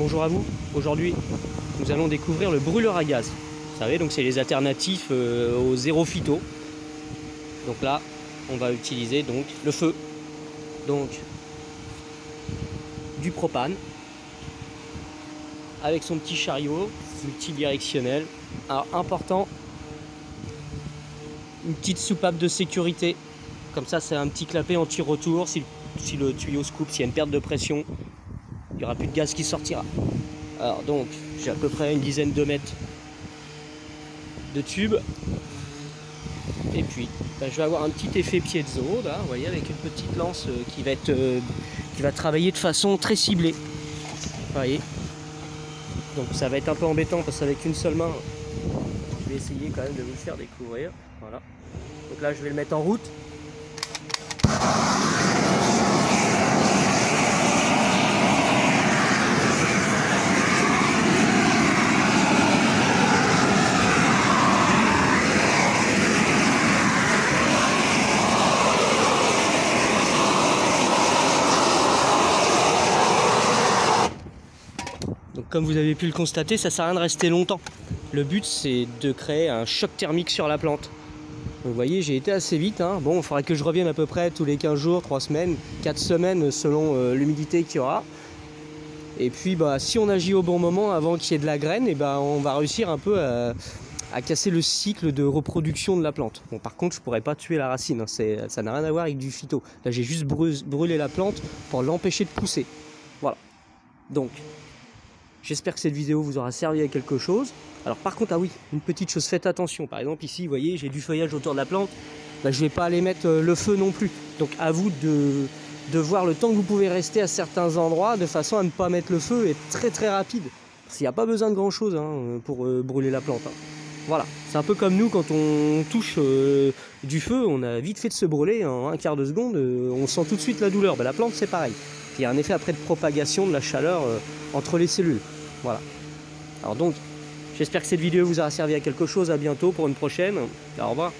Bonjour à vous. Aujourd'hui, nous allons découvrir le brûleur à gaz. Vous savez, donc c'est les alternatifs au zéro phyto. Donc là, on va utiliser donc le feu, donc du propane avec son petit chariot multidirectionnel. Alors important, une petite soupape de sécurité. Comme ça, c'est un petit clapet anti-retour. Si le tuyau se coupe, s'il y a une perte de pression, il n'y aura plus de gaz qui sortira. Alors donc, j'ai à peu près une dizaine de mètres de tube. Et puis, je vais avoir un petit effet piezo, là, vous voyez, avec une petite lance qui va travailler de façon très ciblée. Vous voyez. Donc ça va être un peu embêtant parce qu'avec une seule main, je vais essayer quand même de vous le faire découvrir. Voilà. Donc là, je vais le mettre en route. Donc comme vous avez pu le constater, ça sert à rien de rester longtemps. Le but c'est de créer un choc thermique sur la plante. Vous voyez, j'ai été assez vite. Hein. Bon, il faudra que je revienne à peu près tous les 15 jours, 3 semaines, 4 semaines selon l'humidité qu'il y aura. Et puis si on agit au bon moment avant qu'il y ait de la graine, on va réussir un peu à casser le cycle de reproduction de la plante. Bon, par contre, je ne pourrais pas tuer la racine. Hein. Ça n'a rien à voir avec du phyto. Là, j'ai juste brûlé la plante pour l'empêcher de pousser. Voilà. Donc, j'espère que cette vidéo vous aura servi à quelque chose. Alors par contre, ah oui, une petite chose, faites attention. Par exemple ici, vous voyez, j'ai du feuillage autour de la plante. Je ne vais pas aller mettre le feu non plus. Donc à vous de voir le temps que vous pouvez rester à certains endroits de façon à ne pas mettre le feu et très très rapide. Parce qu'il n'y a pas besoin de grand chose pour brûler la plante. Hein. Voilà, c'est un peu comme nous quand on touche du feu, on a vite fait de se brûler en un quart de seconde, on sent tout de suite la douleur. La plante c'est pareil. Il y a un effet après de propagation de la chaleur entre les cellules. Voilà. Alors donc, j'espère que cette vidéo vous aura servi à quelque chose. À bientôt pour une prochaine. Au revoir.